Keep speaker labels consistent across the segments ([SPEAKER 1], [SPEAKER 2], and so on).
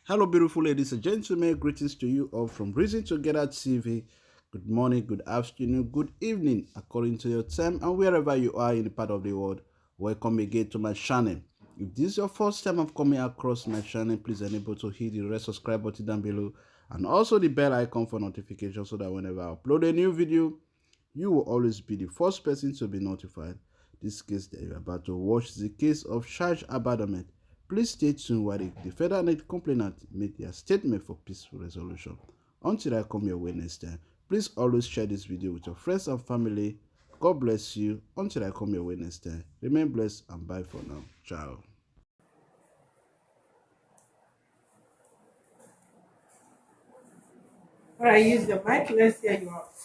[SPEAKER 1] Hello, beautiful ladies and gentlemen. Greetings to you all from Reason Together TV. Good morning, good afternoon, good evening, according to your time, and wherever you are in the part of the world. Welcome again to my channel. If this is your first time of coming across my channel, please enable to hit the red subscribe button down below and also the bell icon for notification so that whenever I upload a new video, you will always be the first person to be notified. This case that you're about to watch is the case of charge abandonment. Please stay tuned while the defendant and complainant make their statement for peaceful resolution. Until I come your way next time, please always share this video with your friends and family. God bless you. Until I come your way next time, remain blessed and bye for now. Ciao.
[SPEAKER 2] All right, use your mic. Let's hear you out.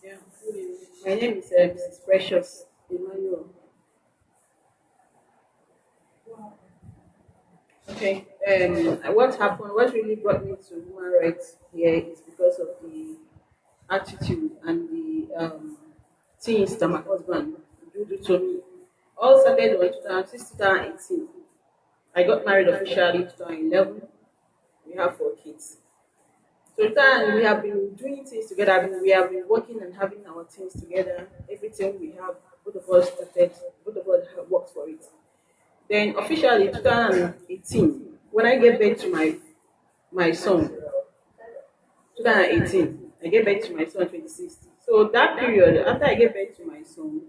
[SPEAKER 3] Yeah, good evening. My name is Mrs. Precious Emmanuel. Okay, what happened, what really brought me to human rights here is because of the attitude and the things that my husband do to me. All started on 2006, 2018. I got married officially in 2011. We have 4 kids. So then we have been doing things together. We have been working and having our things together. Everything we have, both of us started, both of us have worked for it. Then officially 2018, when I gave birth to my son, 2018, I gave birth to my son 2016. So that period, after I gave birth to my son,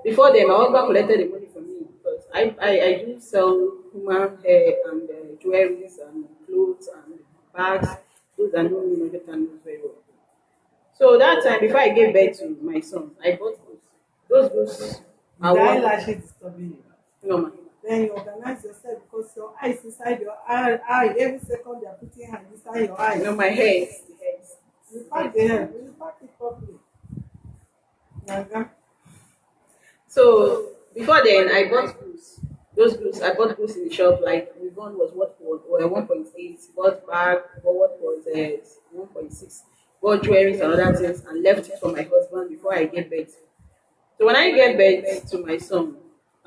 [SPEAKER 3] before then, my husband collected the money from me because I do sell human hair and jewelries and clothes and bags. Those that know me know they can do very well. So that time, before I gave birth to my son, I bought goods. Those goods are
[SPEAKER 2] The
[SPEAKER 3] one.
[SPEAKER 2] eyelashes disturbing you.
[SPEAKER 3] No, man.
[SPEAKER 2] Then you organize yourself because your eyes inside your eye. Every second they are putting hand inside your eyes.
[SPEAKER 3] No, my hair is the hair.
[SPEAKER 2] You pack the hair. You pack it properly. Naga.
[SPEAKER 3] So before then, I bought goods. Those goods, I bought goods in the shop. Like Ribbon was what was 1.8. Bought bag, bought what was 1.6. Bought jewelries and other things, and left it for my husband before I gave birth. So when I gave birth to my son,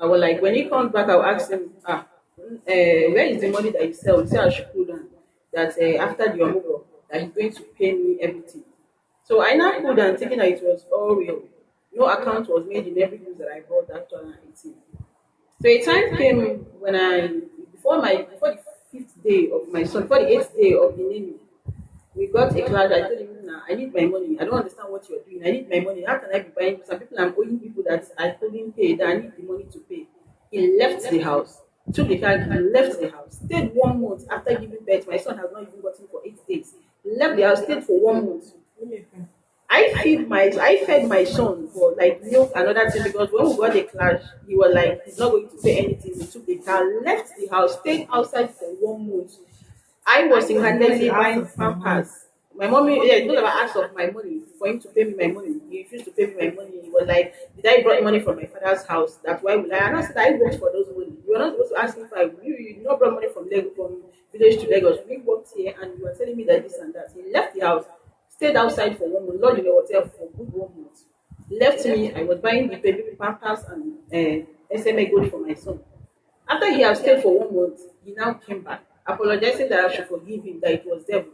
[SPEAKER 3] I was like, when he comes back, I'll ask him, where is the money that you sell? He said I should put down that after the removal, that he's going to pay me everything. So I now put down thinking that it was all real. No account was made in every news that I bought that 2018. So a time came when before the fifth day of my son, before the eighth day of the naming, we got a class. I told him, nah, I need my money. I don't understand what you're doing. I need my money. How can I be buying? Some people I'm owing people that I couldn't pay, that I need the money to pay. He left the house, took the car, he left the house, stayed 1 month after giving birth. My son has not even gotten for 8 days. He left the house, stayed for 1 month. I fed my son for like milk and other things because when we got the clash, he was like he's not going to pay anything. He took the car, left the house, stayed outside for 1 month. I was single-handedly buying pampers. My mommy, yeah, he never asked of my money for him to pay me my money. He refused to pay me my money. He was like, "Did I brought money from my father's house? That's why we lie." And I said, "I worked for those money. You are not supposed to ask me if you did not brought money from Lagos, from village to Lagos. We worked here, and you are telling me that this and that." He left the house, stayed outside for 1 month, lodged in a hotel for good 1 month. Left me. I was buying the baby pampers and SMA gold for my son. After he had stayed for 1 month, he now came back, apologizing that I should forgive him, that it was devil.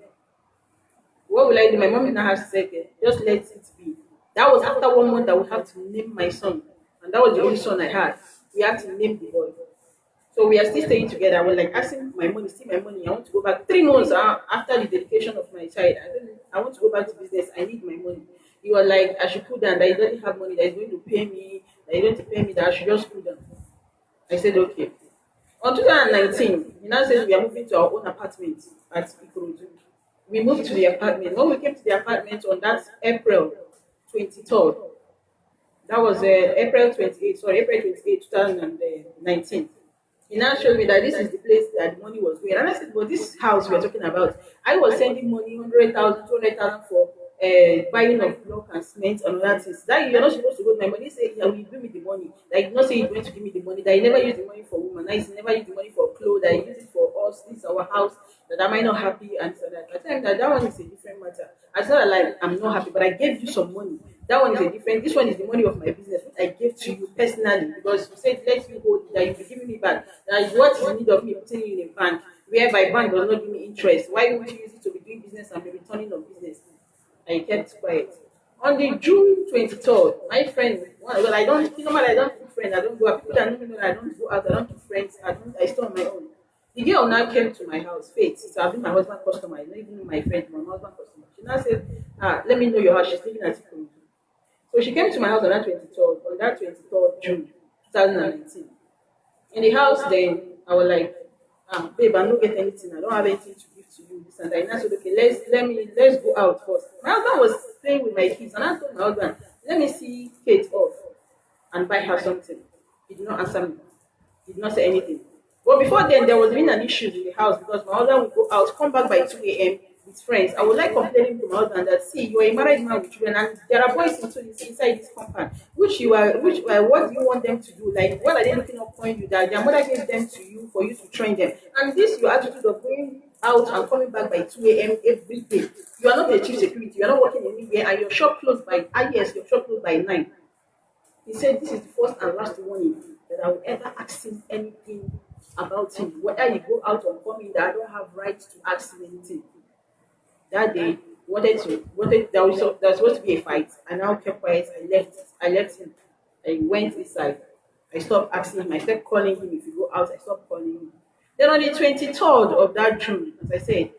[SPEAKER 3] What will I do? My mom now has said, just let it be. That was after 1 month that we had to name my son. And that was the only son I had. We had to name the boy. So we are still staying together. I was like asking my money, still my money. I want to go back 3 months after the dedication of my child. I want to go back to business. I need my money. He was like, I should put down that he doesn't have money, that he's going to pay me, that he's going to pay me, that I should just put down. I said, okay. On 2019, he now says we are moving to our own apartment at Ikorodu. We moved to the apartment. When we came to the apartment on that April 23rd, that was April 28th, sorry, April 28th, 2019. He now showed me that this is the place that the money was going. And I said, but this house we are talking about, I was sending money, 100,000, 200,000 for buying of block and cement and other things. That you're not supposed to go to my money. He said, yeah, will you give me the money? Like, you not say he's going to give me the money. That he never used the money for women. That he never used the money for clothes. That he used it for us. This is our house. That I might not happy and so that. I tell him that one is a different matter. I said, like, I'm not happy, but I gave you some money. That one is a different. This one is the money of my business, which I gave to you personally because you said let me hold it, that you'll be giving me back. That is what is in need of me putting you in a bank. whereby bank does not give me interest. Why would you use it to be doing business and be returning on business? I kept quiet. On the June 23rd, my friend, well, I don't, normally I don't do friends, I don't go out. People that know me know that I don't go out, I don't do friends, I stay on my own. The girl now came to my house, Faith. So I've been my husband customer, I don't even know my friend, my husband customer. She now said, let me know your house. She's living at Ikorodu. So she came to my house on that 23rd June 2019. In the house, then I was like, babe, I don't get anything. I don't have anything to give to you. This and that. And I said, okay, let's go out first. My husband was staying with my kids, and I told my husband, let me see Kate off and buy her something. He did not answer me. He did not say anything. But before then, there was been an issue in the house because my husband would go out, come back by 2 a.m. with friends. I would like complaining to my husband that, see, you are a married man with children, and there are boys inside this compound. What do you want them to do? Like, what are they looking upon you that their mother gave them to you for you to train them? And this your attitude of going out and coming back by 2 a.m. every day. You are not the chief security, you are not working anywhere, and your shop closed by yes, your shop closed by 9. He said, this is the first and last warning that I will ever ask him anything about him. Whether you go out or come in, that I don't have right to ask him anything. That day, there was supposed to be a fight. I now kept quiet. I left him. I went inside. I stopped asking him. I kept calling him. If you go out, I stopped calling him. Then on the 23rd of that June, as I said,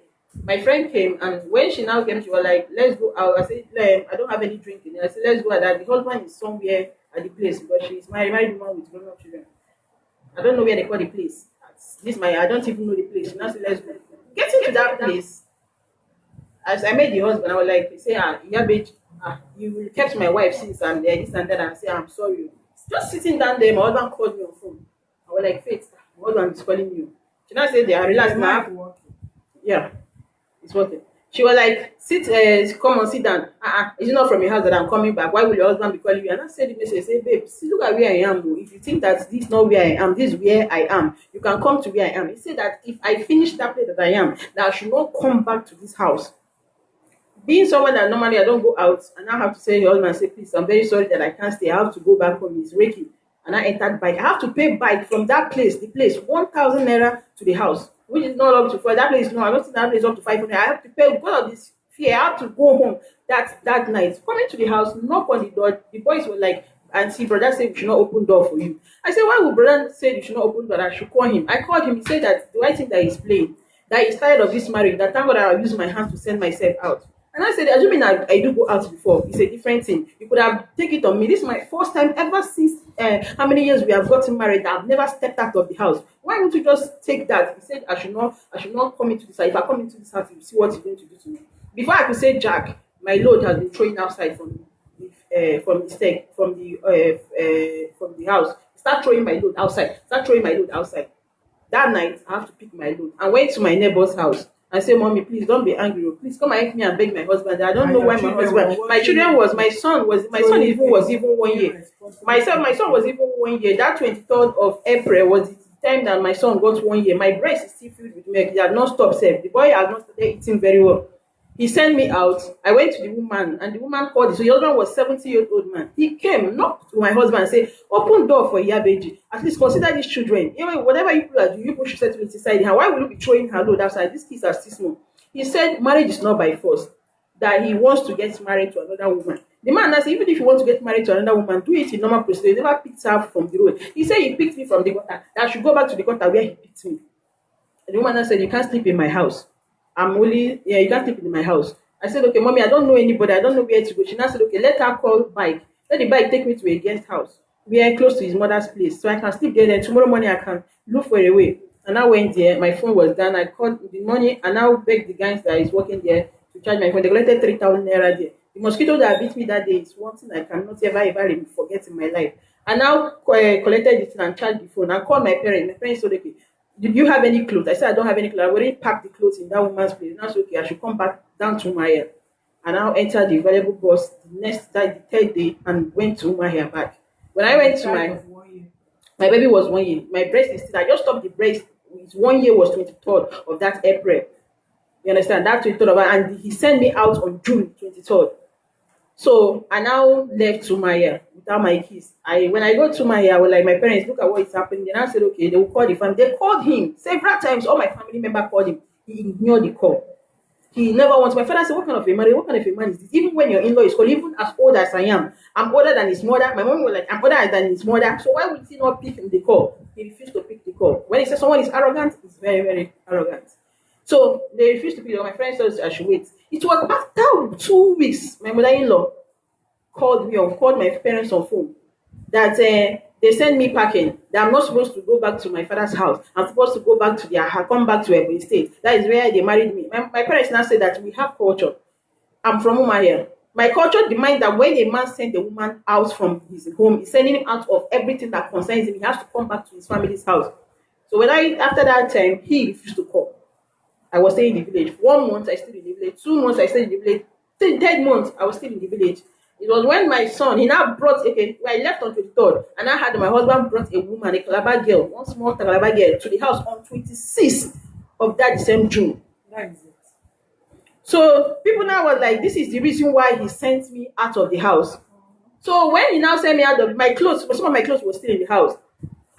[SPEAKER 3] my friend came, and when she now came, she was like, let's go out. I said, I don't have any drink in it. I said, let's go out. That the husband is somewhere at the place because she's married woman with grown-up children. I don't know where they call the place. I don't even know the place. She now said, let's go. Getting to that place, as I met the husband, I was like, he said, yeah, bitch, you kept my wife since I'm there, this and that. And I said, I'm sorry. Just sitting down there, my husband called me on phone. I was like, Faith, my husband is calling you. She now said, they are relaxed now. Yeah, it's working. She was like, come on, sit down. It's not from your house that I'm coming back. Why will your husband be calling you? And I said the message, say, babe, see, look at where I am. If you think that this is not where I am, this is where I am, you can come to where I am. He said that if I finish that place that I am, that I should not come back to this house. Being someone that normally I don't go out, and I have to say your husband, say, please, I'm very sorry that I can't stay. I have to go back home. It's Reiki. And I entered bike. I have to pay bike from that place, 1,000 naira to the house, which is not up to 4. That place, no, I don't think that place is up to 500. I have to pay because of this fear. I have to go home that night. Coming to the house, knock on the door. The boys were like, auntie, brother said we should not open door for you. I said, why would brother say you should not open door? I should call him. I called him. He said that the right thing that he's playing, that he's tired of this marriage, that thank God I'll use my hand to send myself out. And I said, assuming I do go out before, it's a different thing. You could have taken it on me. This is my first time ever since how many years we have gotten married that I've never stepped out of the house. Why don't you just take that? He said, I should not come into this house. If I come into this house, you see what he's going to do to me. Before I could say Jack, my load has been thrown outside from the house. Start throwing my load outside. That night, I have to pick my load. I went to my neighbor's house. I say, mommy, please don't be angry. Please come and help me and beg my husband. I don't know why my husband. My son even was even 1 year. My son was even 1 year. That 23rd of April was the time that my son got 1 year. My breast is still filled with milk. He had not stopped safe. The boy has not started eating very well. He sent me out. I went to the woman, and the woman called. So the husband was 70-year-old man. He came, knocked to my husband, and said, "Open door for Iyabeji. At least consider these children. Even whatever you people are doing, you people should settle it inside her. Why will you be throwing her load outside? These kids are still small." He said, "Marriage is not by force. That he wants to get married to another woman." The man said, "Even if you want to get married to another woman, do it in normal procedure. He never picked her from the road." He said he picked me from the gutter. That I should go back to the gutter where he picked me. And the woman said, "You can't sleep in my house. You can't sleep in my house." I said, "Okay, mommy, I don't know anybody. I don't know where to go." She now said, "Okay, let her call bike. Let the bike take me to a guest house. We are close to his mother's place. So I can sleep there. Then tomorrow morning I can look for a way." And I went there. My phone was down. I called in the morning and I begged the guys that is working there to charge my phone. They collected 3,000 naira there. The mosquito that beat me that day is one thing I cannot ever forget in my life. I now collected it and charged the phone. I called my parents. My parents said, "Okay, did you have any clothes?" I said, "I don't have any clothes. I already packed the clothes in that woman's place." Now I said, "Okay, I should come back down to Umahia." And now entered the valuable bus the third day, and went to Umahia back. When I went to my baby was 1 year. My breast is still, I just stopped the breast. His 1 year was 23rd of that April. You understand? That 23rd and he sent me out on June 23rd. So I now left to without my keys. I When I go to I was like, my parents, look at what is happening. Then I said, okay, they will call the family. They called him several times. All my family member called him. He ignored the call. He never wants. My father said, what kind of a man? What kind of a man is this? Even when your in-law is called, even as old as I am, I'm older than his mother. My mom was like, I'm older than his mother. So why would he not pick him the call? He refused to pick the call. When he says someone is arrogant, he's very, very arrogant. So they refused to pick it. My friend said I should wait. It was after 2 weeks, my mother-in-law called my parents on phone that they send me packing. That I'm not supposed to go back to my father's house. I'm supposed to go back to come back to Ebony State. That is where they married me. My parents now said that we have culture. I'm from Umaya. My culture demands that when a man sends a woman out from his home, he's sending him out of everything that concerns him. He has to come back to his family's house. So after that time, he refused to come. I was staying in the village. 1 month I stayed in the village. 2 months I stayed in the village. Third month I was still in the village. It was when my son, he now brought, okay, I left on 23rd, and I had my husband brought a woman, a Calabar girl, one small Calabar girl, to the house on 26th of that same June.
[SPEAKER 2] That is it.
[SPEAKER 3] So people now were like, this is the reason why he sent me out of the house. So when he now sent me out of my clothes, some of my clothes were still in the house.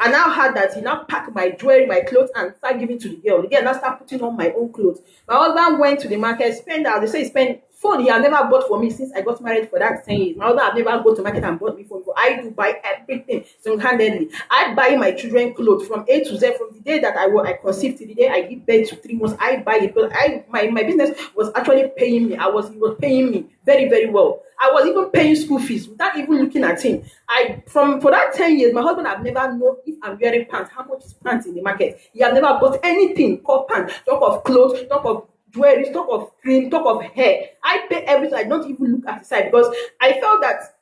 [SPEAKER 3] I now had that he now packed my jewelry, my clothes, and start giving to the girl. The girl now start putting on my own clothes. My husband went to the market, they say he spent phone he has never bought for me since I got married for that 10 years. My husband have never gone to market and bought me phone. But I do buy everything single-handedly. I buy my children clothes from A to Z, from the day that I conceived to the day I give birth to 3 months. I buy it. But my business was actually paying me. He was paying me very, very well. I was even paying school fees without even looking at him. For that 10 years, my husband have never known if I'm wearing pants, how much is pants in the market. He have never bought anything called pants. Talk of clothes, talk of jewelry, talk of cream, talk of hair. I pay everything. I don't even look at the side because I felt that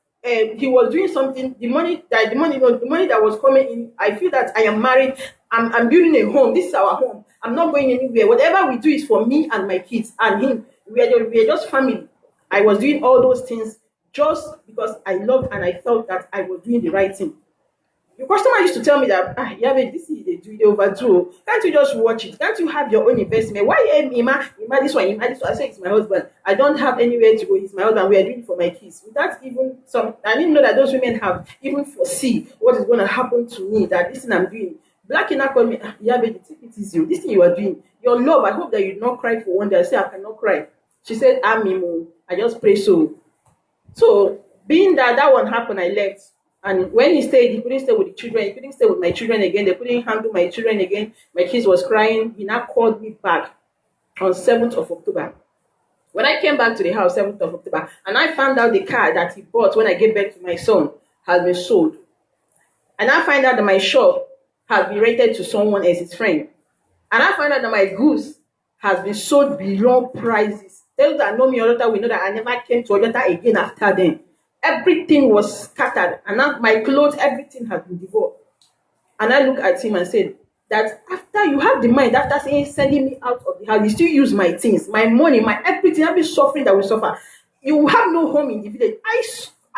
[SPEAKER 3] he was doing something. The money that was coming in. I feel that I am married. I'm building a home. This is our home. I'm not going anywhere. Whatever we do is for me and my kids and him. We are just family. I was doing all those things just because I loved and I felt that I was doing the right thing. The customer used to tell me that, yeah, babe, this is they overdo. Can't you just watch it? Can't you have your own investment? Why Ima this one, Ima this one? I say it's my husband. I don't have anywhere to go. He's my husband. We are doing it for my kids. Without even I didn't know that those women have even foresee what is going to happen to me. That this thing I'm doing. Black Ina called me, yeah, babe, it is you. This thing you are doing. Your love. I hope that you not cry for one day. I say I cannot cry. She said, Amimo. I just pray so. So being that one happened, I left. And when he stayed, he couldn't stay with the children. He couldn't stay with my children again. They couldn't handle my children again. My kids was crying. He now called me back on 7th of October. When I came back to the house, 7th of October, and I found out the car that he bought when I gave birth to my son has been sold. And I find out that my shop has been rented to someone as his friend. And I find out that my goods has been sold beyond prices. Those that know me, Ojota, we know that I never came to Ojota again after then. Everything was scattered, and now my clothes, everything has been devoured. And I look at him and said, that after you have the mind, after sending me out of the house, you still use my things, my money, my everything, every suffering that we suffer. You have no home in the village.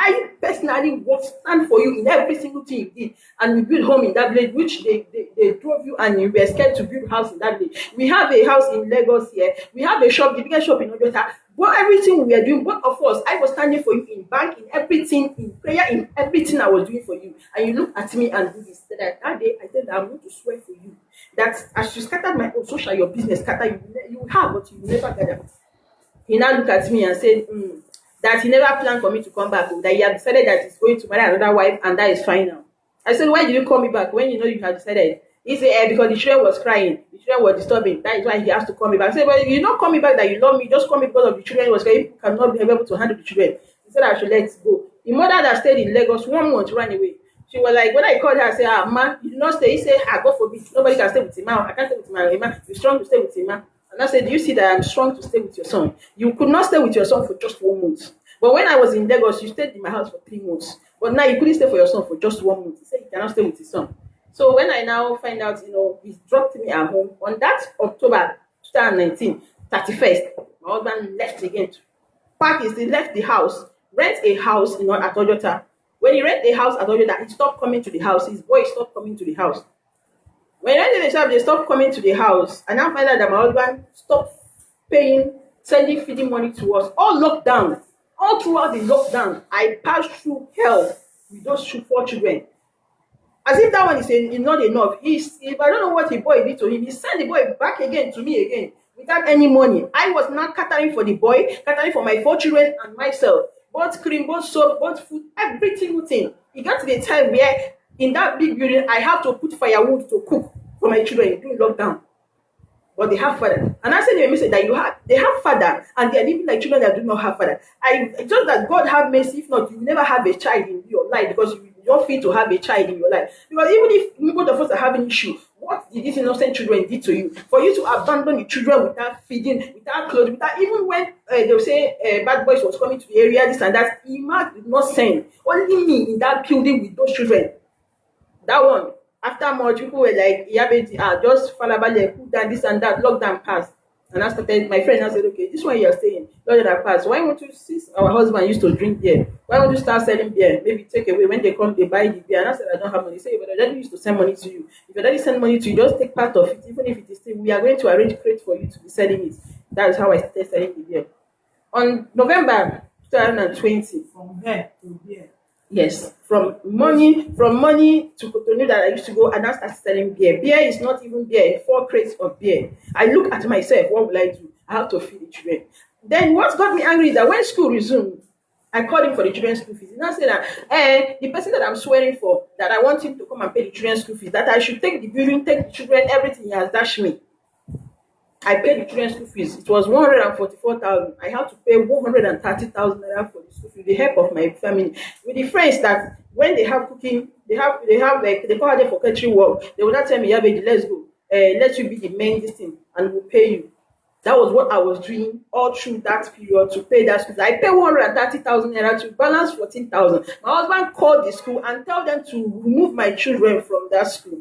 [SPEAKER 3] I personally will stand for you in every single thing you did. And we built home in that village, which they drove you and you were scared to build a house in that village. We have a house in Lagos here. We have a shop, the biggest shop in Ojota. But everything we are doing, both of us, I was standing for you in bank, in everything, in prayer, in everything I was doing for you. And you look at me and do this. That day, I said, I'm going to swear for you that as you scattered my own, so shall your business scatter. You have, but you never gather. He now looked at me and said, that he never planned for me to come back, that he had decided that he's going to marry another wife, and that is fine now. I said, why did you call me back when you know you had decided? He said, because the children was crying, the children were disturbing, that is why he has to call me back. I said, well, you don't call me back that you love me, just call me because of the children was crying. You cannot be able to handle the children. He said I should let it go. The mother that stayed in Lagos 1 month ran away. She was like, when I called her, I said, ma, you did not stay. He said, God forbid, nobody can stay with him. I can't stay with him. You're strong to stay with him. And I said, do you see that I'm strong to stay with your son? You could not stay with your son for just 1 month. But when I was in Lagos, you stayed in my house for 3 months. But now you couldn't stay for your son for just 1 month. He said he cannot stay with his son. So when I now find out, he dropped me at home on that October 2019, 31st, my husband left again. He left the house, rent a house at Ojota. When he rent a house at Ojota, he stopped coming to the house. His boys stopped coming to the house. When he rented the shop, they stopped coming to the house. And I find out that my husband stopped paying, sending feeding money to us. All locked down. All throughout the lockdown, I passed through hell with those 4 children. As if that one is not enough. If I don't know what the boy did to him, he sent the boy back again to me again without any money. I was now catering for the boy, catering for my 4 children and myself. Both cream, both soap, both food, every single thing. It got to the time where in that big building, I have to put firewood to cook for my children during lockdown. But they have father. And I said in a message that they have father and they are living like children that do not have father. Just that God have mercy, if not, you will never have a child in your life because you don't feel to have a child in your life. Because even if both of us are having issue, what did these innocent children did to you? For you to abandon the children without feeding, without clothing, without even when they will say bad boys was coming to the area, this and that, Ima did not send. Only me in that building with those children. That one, after much, people were like, Yabeti, just falabale, put down this and that, lockdown passed. And I started, my friend, I said, okay, this one you're saying, lockdown passed. Why won't you, since our husband used to drink beer, why won't you start selling beer? Maybe take away, when they come, they buy the beer. And I said, I don't have money. He said, but your daddy used to send money to you. If your daddy send money to you, just take part of it, even if it is still, we are going to arrange crate for you to be selling it. That is how I started selling the beer. On November 2020,
[SPEAKER 2] From here to here.
[SPEAKER 3] yes, from money to Cotonou that I used to go and I started selling beer. Beer is not even beer, 4 crates of beer. I look at myself, what will I do? I have to feed the children. Then what got me angry is that when school resumed, I called him for the children's school fees. And I said that the person that I'm swearing for, that I want him to come and pay the children's school fees, that I should take the building, take the children, everything he has dashed me. I paid the children's school fees. It was 144,000. I had to pay 130,000 naira for the school fees, the help of my family. With the friends that when they have cooking, they have like they call them for catering work. They will not tell me, yeah, baby, let's go. Let you be the main this thing, and we'll pay you. That was what I was doing all through that period to pay that school. I paid 130,000 naira to balance 14,000. My husband called the school and tell them to remove my children from that school.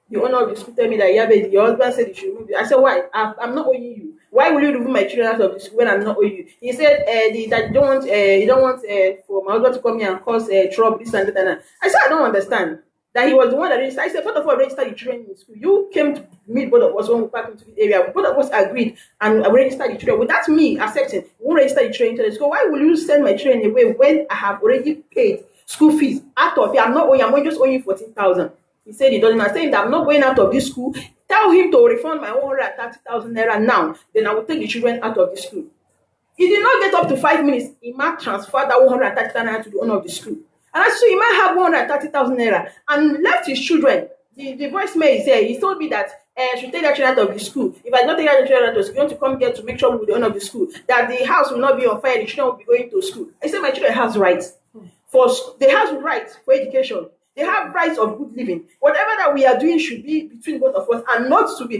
[SPEAKER 3] The owner of the school tell me that your husband said you should remove it. I said, why? I'm not owing you. Why will you remove my children out of the school when I'm not owing you? He said that you don't want for my husband to come here and cause trouble, this and that. And that. I said, I don't understand. That he was the one that registered. I said, first of all, register the children in school. You came to meet both of us when we packed into the area. Both of us agreed and registered the children. Without me accepting, we won't register the children into the school. Why will you send my children away when I have already paid school fees out of it? I'm not owing. I'm just owing 14,000. He said he doesn't. I saying that I'm not going out of this school. Tell him to refund my 130,000 naira now. Then I will take the children out of the school. He did not get up to 5 minutes. He might transfer that 130,000 naira to the owner of the school. And so he might have 130,000 naira and left his children. The voicemail is here. He told me that I should take that children out of the school. If I don't take that children out of the school, you want to come here to make trouble with the owner of the school. That the house will not be on fire. The children will be going to school. I said my children has rights. They have rights for education. They have rights of good living. Whatever that we are doing should be between both of us and not to be.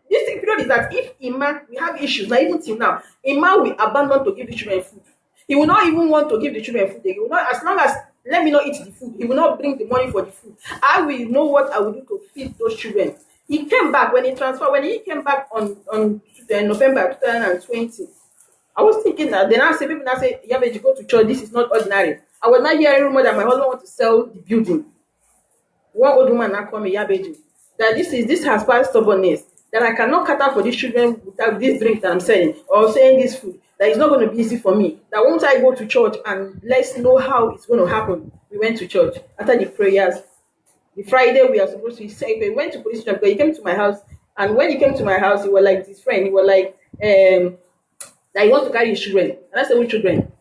[SPEAKER 3] This thing period is that if Ima, we have issues, now even till now, Ima will abandon to give the children food. He will not even want to give the children food. He will not, as long as let me not eat the food, he will not bring the money for the food. I will know what I will do to feed those children. He came back when he came back on November 2020. I was thinking that then I say people now say, yeah, but you go to church, this is not ordinary. I was not hearing rumor that my husband wants to sell the building. One old woman now called me Yabeji. That this has quite stubbornness. That I cannot cater for these children without this drink that I'm selling or selling this food. That it's not going to be easy for me. That once I go to church and let's know how it's going to happen. We went to church after the prayers. The Friday we are supposed to say we went to police station because he came to my house. And when he came to my house, he was like his friend. He was like that he wants to carry his children. And I said, which children?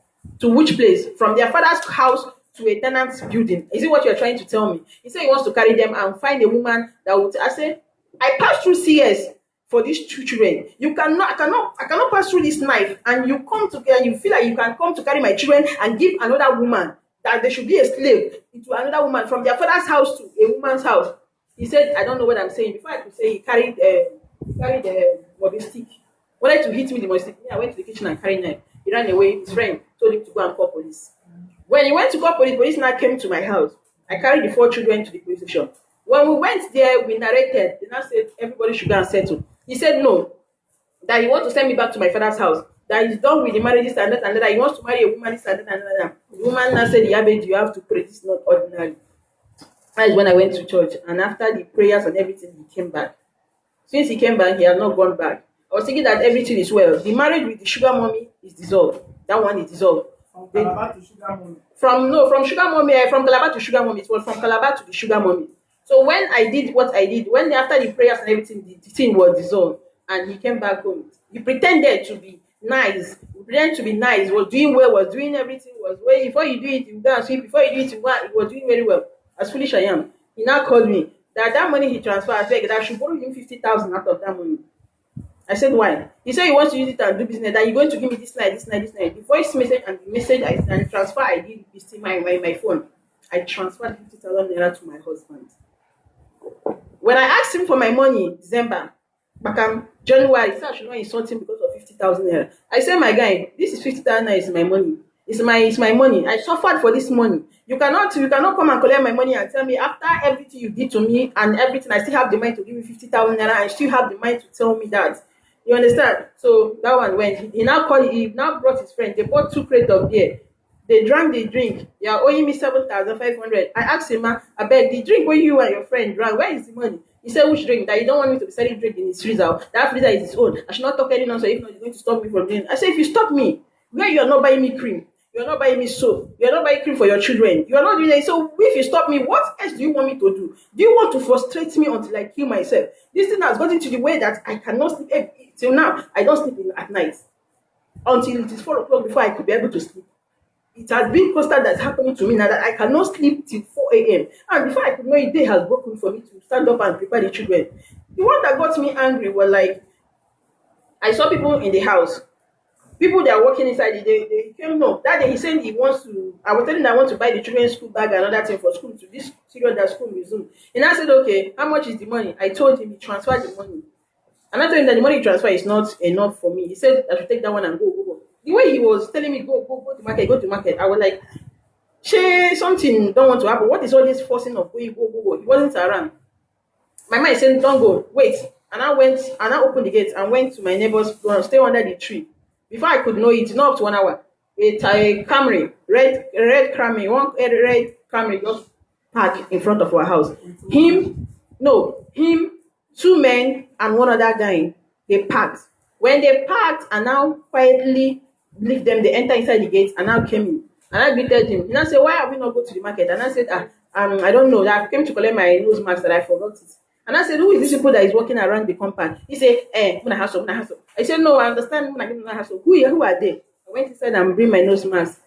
[SPEAKER 3] To which place? From their father's house to a tenant's building. Is it what you're trying to tell me? He said he wants to carry them and find a woman that would. I said, I passed through CS for these 2 children. I cannot pass through this knife and you come together and you feel like you can come to carry my children and give another woman that they should be a slave into another woman from their father's house to a woman's house. He said, I don't know what I'm saying. Before I could say, he carried the stick. Wanted to hit me with the mustard stick. I went to the kitchen and carried knife. He ran away. His friend told him to go and call police. When he went to call police now came to my house. I carried the 4 children to the police station. When we went there, we narrated. They now said everybody should go and settle. He said no, that he wants to send me back to my father's house. That he's done with the marriages and that he wants to marry a woman this and that. The woman now said, Yabeji, you have to pray. This is not ordinary. That is when I went to church. And after the prayers and everything, he came back. Since he came back, he has not gone back. I was thinking that everything is well. The marriage with the sugar mommy is dissolved. That one is dissolved.
[SPEAKER 2] From Calabar to Sugar Mommy.
[SPEAKER 3] From Sugar Mommy, from Calabar to Sugar Mommy. It was from Calabar to the Sugar Mommy. So when I did what I did, when after the prayers and everything, the thing was dissolved, and he came back home. He pretended to be nice. He pretended to be nice. Was doing well. Was doing everything. Was well. Before you do it, you go and sweep. Before you do it, you go. He was doing very well. As foolish I am, he now called me that money he transferred, I beg that I should borrow him 50,000 out of that money. I said, why? He said he wants to use it and do business. That you're going to give me this night, this night, this night. The voice message and the message and transfer I did is still my phone. I transferred 50,000 naira to my husband. When I asked him for my money, December, back January, he said I should not insult him because of 50,000 naira. I said, my guy, this is 50,000 naira, is my money. It's my money. I suffered for this money. You cannot come and collect my money and tell me after everything you did to me and everything, I still have the mind to give you 50,000 naira. I still have the mind to tell me that. You understand? So that one went. He now brought his friend. They bought 2 crates of beer. They drank the drink. They are owing me 7,500. I asked him, I beg, the drink where you and your friend drank, where is the money? He said, which drink? That you don't want me to be selling drink in his freezer. That freezer is his own. I should not talk any nonsense. If not, you're going to stop me from doing it. I said, if you stop me, where you are not buying me cream, you're not buying me soap, you're not buying cream for your children, you're not doing that. So if you stop me, what else do you want me to do? Do you want to frustrate me until I kill myself? This thing has gotten to the way that I cannot sleep. Till now, I don't sleep at night. Until it is 4 o'clock before I could be able to sleep. It has been constant that's happening to me now that I cannot sleep till 4 a.m. And before I could know it, day has broken for me to stand up and prepare the children. The one that got me angry was like, I saw people in the house. People that are working inside, they came, no. That day he said he wants to, I was telling him I want to buy the children's school bag and another thing for school, to this period that school resume. And I said, okay, how much is the money? I told him he transferred the money. And I told him that the money transfer is not enough for me. He said I should take that one and go. The way he was telling me, go to market, I was like, something don't want to happen. What is all this forcing of going, go? He wasn't around. My mind said, don't go, wait. And I opened the gate and went to my neighbor's door, stay under the tree. Before I could know it, not up to 1 hour. It's a Camry, red Camry, one red Camry just parked in front of our house. Him, 2 men and one other guy, they parked. When they parked and now quietly leave them, they enter inside the gate and now came in. And I greeted him. And I said, why have we not go to the market? And I said, I don't know. I came to collect my nose mask that I forgot it. And I said, who is this people that is walking around the compound? He said, Muna Hasso. I said, no, I understand Muna Hasso. Who are they? I went inside and bring my nose mask.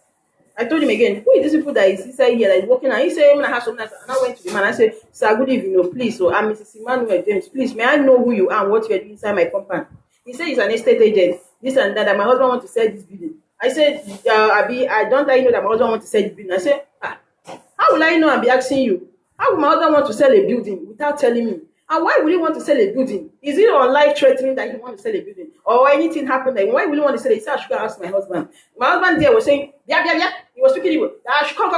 [SPEAKER 3] I told him again, who is this people that is inside here that is walking around? He said, Muna Hasso. And I went to the man. I said, sir, good evening, please. So I'm Mrs. Emmanuel James. Please, may I know who you are and what you are doing inside my compound? He said he's an estate agent. This and that my husband wants to sell this building. I said, I don't know that my husband wants to sell the building. I said, how will I know and be asking you? How will my husband want to sell a building without telling me? And why would he want to sell a building? Is it on life threatening that he wants to sell a building? Or anything happened that why would he want to sell it? He said, I should go ask my husband. My husband there was saying, yeah. He was speaking English. I should come.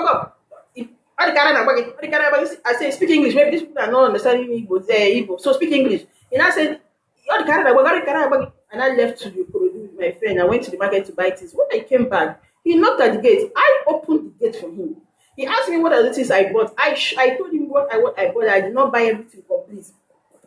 [SPEAKER 3] I said, speak English. Maybe these people are not understanding me, but they're Igbo. So speak English. And I said, and I left to the Ikorodu with my friend. I went to the market to buy things. When I came back, he knocked at the gate. I opened the gate for him. He asked me what are the things I bought. I told him what I bought. I did not buy everything complete.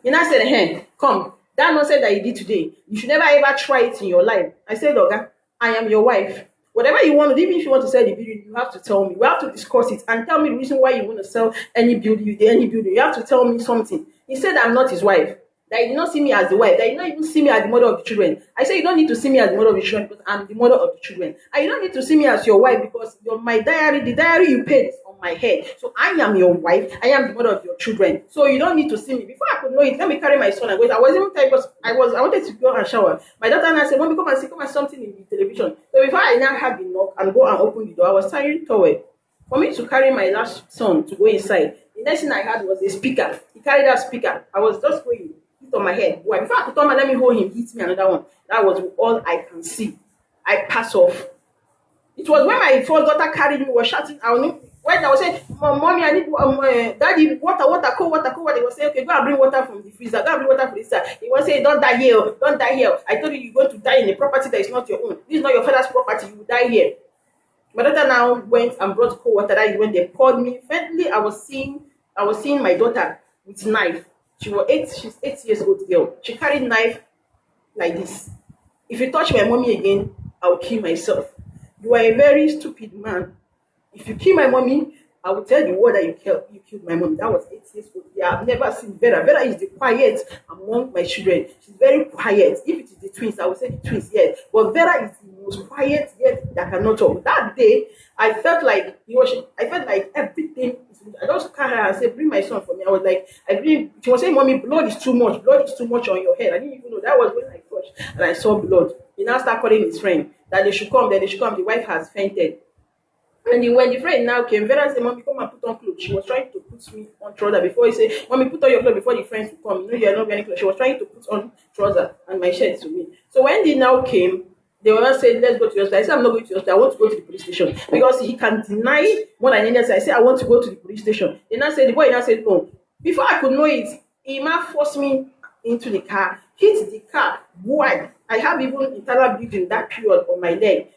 [SPEAKER 3] And I said, hey, come. That nonsense that you did today, you should never ever try it in your life. I said, Oga, I am your wife. Whatever you want to do, even if you want to sell the building, you have to tell me. We have to discuss it and tell me the reason why you want to sell any building. You have to tell me something. He said I'm not his wife. That you did not see me as the wife. That you did not even see me as the mother of the children. I said you don't need to see me as the mother of the children because I'm the mother of the children. And you don't need to see me as your wife because the diary you paid is on my head. So I am your wife. I am the mother of your children. So you don't need to see me. Before I could know it, let me carry my son and go. I was even tired because I wanted to go and shower. My daughter and I said, Mommy, come and something in the television. So before I now had the knock and go and open the door, I was tying towel. For me to carry my last son to go inside, the next thing I had was a speaker. He carried that speaker. I was just going on my head. Why? Before I could turn and let me hold him, hit me another one. That was all I can see. I pass off. It was when my first daughter carried me, was shouting. When I was saying, Mommy, I need Daddy, water, cold water. They were saying, okay, go and bring water from the freezer. Go and bring water from the freezer. He was saying, don't die here. I told you you're going to die in a property that is not your own. This is not your father's property. You will die here. My daughter now went and brought cold water. That is when they called me. Finally, I was seeing my daughter with knife. She's 8 years old girl. She carried knife like this. If you touch my mommy again, I'll kill myself. You are a very stupid man. If you kill my mommy, I will tell the world that you killed my mommy. That was 8 years old. Yeah, I've never seen Vera. Vera is the quiet among my children. She's very quiet. If it is the twins, I will say the twins, yes. But Vera is the most quiet yet that cannot talk. That day, I felt like I felt like everything is. I just carried her and said, "Bring my son for me." I was like, she was saying, "Mommy, blood is too much. Blood is too much on your head." I didn't even know that was when I touched and I saw blood. He now started calling his friend that they should come. That they should come. The wife has fainted. And when the friend now came, Vera said, "Mommy, come and put on clothes." She was trying to put me on trouser before he said, "Mommy, put on your clothes before the friends will come. You know you are not wearing clothes." She was trying to put on trouser and my shirt to me. So when they now came, they were not saying, "Let's go to the hospital." I said, "I'm not going to the hospital. I want to go to the police station." Because he can deny more than anything. I said, "I want to go to the police station." They now said, the boy now said, "Oh." Before I could know it, he now forced me into the car, hit the car wide. I have even internal bleeding that period on my leg.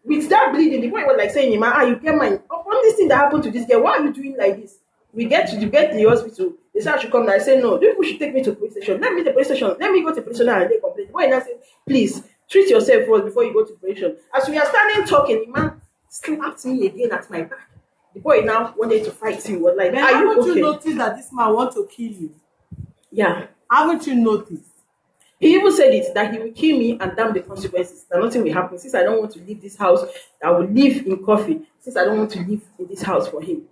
[SPEAKER 3] With that bleeding, the boy was like saying, "Man, you get mine. Upon this thing that happened to this girl, why are you doing like this?" We get to the hospital. They said I should come now. I said, "No, you people should take me to the police station. Let me to the police station. Let me go to the police station and they complain." The boy now said, "Please treat yourself first before you go to the police station." As we are standing talking, the man slapped me again at my back. The boy now wanted to fight him. Was like,
[SPEAKER 2] Then
[SPEAKER 3] "Are you
[SPEAKER 2] haven't you
[SPEAKER 3] okay?"
[SPEAKER 2] noticed that this man want to kill you?
[SPEAKER 3] Yeah.
[SPEAKER 2] Haven't you noticed?
[SPEAKER 3] He even said it that he will kill me and damn the consequences. That nothing will happen. Since I don't want to leave this house, I will live in coffee. Since I don't want to live in this house for him.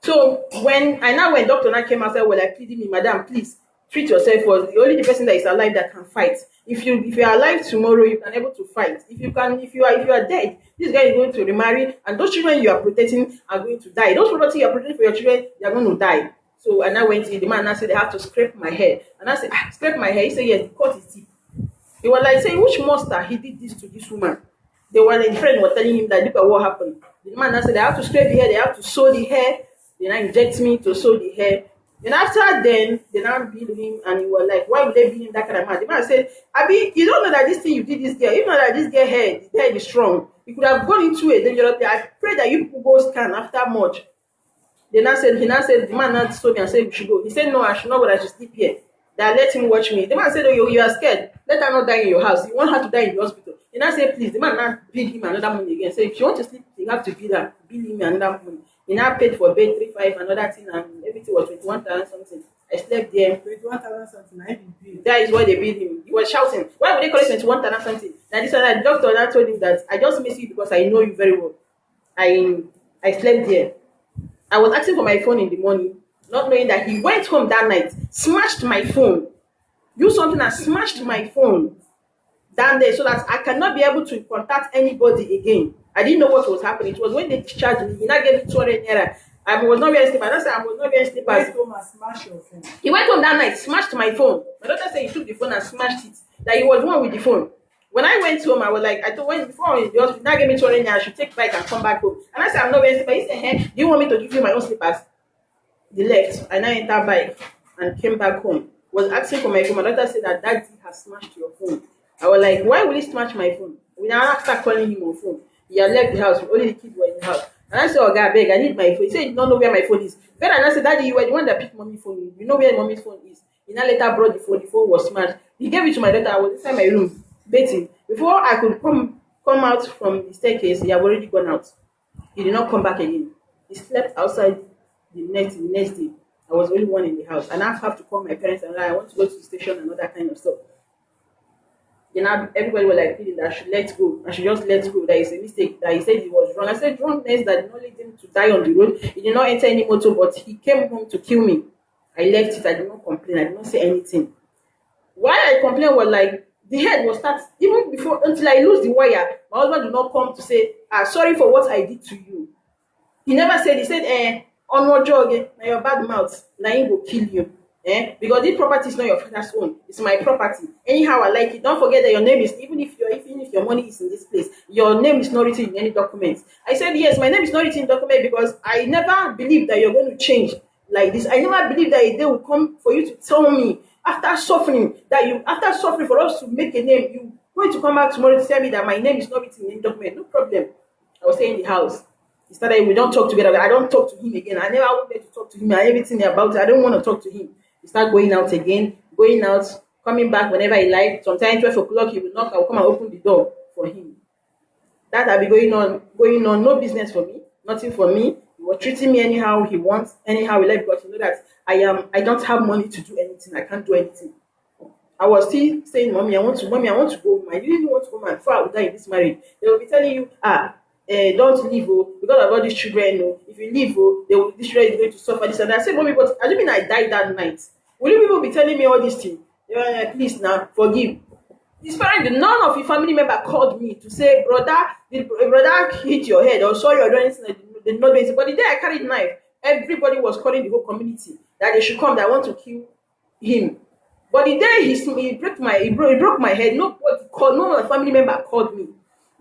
[SPEAKER 3] So when doctor now came outside, well, like pleading me, "Madam, please treat yourself first. The only the person that is alive that can fight. If you are alive tomorrow, you can able to fight. If you are dead, this guy is going to remarry, and those children you are protecting are going to die. Those property you are protecting for your children, they are going to die." So and I went in. The man now said they have to scrape my hair, and I said, "Scrape my hair." He said, "Yes, the cut is deep." They were like saying, "Which monster he did this to this woman?" They were like, the friend was telling him that look at what happened. The man now said they have to scrape the hair, they have to sew the hair. They now inject me to sew the hair. Then after then, they now beat him and he was like, "Why would they beat him that kind of man?" The man said, "Abi, you don't know that this thing you did this girl, you know that this girl head is strong. You could have gone into a dangerous thing. I pray that you people go scan after much." He now said, the man now told me and said we should go. He said, "No, I should not go, I should sleep here. That let him watch me." The man said, "Oh, you are scared. Let her not die in your house. You want her to die in the hospital." He now said, "Please." The man now bid him another money again. Say, "If you want to sleep, you have to bill him another money." He now paid for bed 3 5 another thing and everything was 21,000 something. I slept there.
[SPEAKER 2] 21,000 something. I didn't pay.
[SPEAKER 3] That is why they beat him. He was shouting. Why would they call it 21,000 something? Now this other doctor now told him that I just miss you because I know you very well. I slept there. I was asking for my phone in the morning, not knowing that he went home that night, smashed my phone, used something and smashed my phone down there so that I cannot be able to contact anybody again. I didn't know what was happening. It was when they discharged me. He now gave me 200 naira. I was not wearing slippers. I said I was not wearing slippers.
[SPEAKER 2] Wait home and smash your phone.
[SPEAKER 3] He went home that night, smashed my phone. My daughter said he took the phone and smashed it. That he was the one with the phone. When I went home, I was like, I told when before I was in the hospital, now gave me 200 naira. I should take bike and come back home. And I said, "I'm not wearing slippers." He said, "Hey, do you want me to give you my own slippers?" They left. I now entered bike and came back home. Was asking for my phone. My daughter said that daddy has smashed your phone. I was like, "Why will he smash my phone?" We now start calling him on phone. He had left the house. Only the kids were in the house. And I said, "Oh God, beg, I need my phone." He said, "You don't know where my phone is." Then I said, "Daddy, you were the one that picked mommy's phone. You know where mommy's phone is." He now later brought the phone. The phone was smashed. He gave it to my daughter. I was inside my room, waiting. Before I could come out from the staircase, he had already gone out. He did not come back again. He slept outside the next day. I was the only one in the house. And I have to call my parents and like, I want to go to the station and all that kind of stuff. Then everybody was like feeling that I should let go. I should just let go. That is a mistake. That he said it was wrong. I said wrongness that did not lead him to die on the road. He did not enter any motor, but he came home to kill me. I left it. I did not complain. I did not say anything. Why I complained was like the head was start even before until I lose the wire. My husband did not come to say, sorry for what I did to you. He never said, he said, on what jog, now your bad mouth, now he will kill you. Because this property is not your father's own, it's my property. Anyhow, I like it. Don't forget that your name is, even if your money is in this place, your name is not written in any documents. I said, yes, my name is not written in document because I never believed that you're going to change like this. I never believed that a day will come for you to tell me after suffering for us to make a name, you going to come back tomorrow to tell me that my name is not written in any document. No problem. I was staying in the house. He started, we don't talk together. I don't talk to him again. I never wanted to talk to him and everything about it. I don't want to talk to him. He started going out again, coming back whenever he liked. Sometimes 12 o'clock, he will knock, I will come and open the door for him. That had been going on, no business for me, nothing for me. He was treating me anyhow he wants, anyhow he like, because you know that I don't have money to do anything. I can't do anything. I was still saying, Mommy, I want to go home. I didn't even want to go home before I would die in this marriage. They will be telling you, don't leave, oh, because of all these children, oh, if you leave, oh, this children is going to suffer this and that. I said, Mommy, but I don't mean I died that night. Will you people be telling me all these things? They were like, please now, forgive. His parent, none of his family member called me to say, brother, did brother hit your head or sorry or anything. They did not do anything. But the day I carried knife, everybody was calling the whole community that they should come, that I want to kill him. But the day he broke my head, nobody called, no family member called me.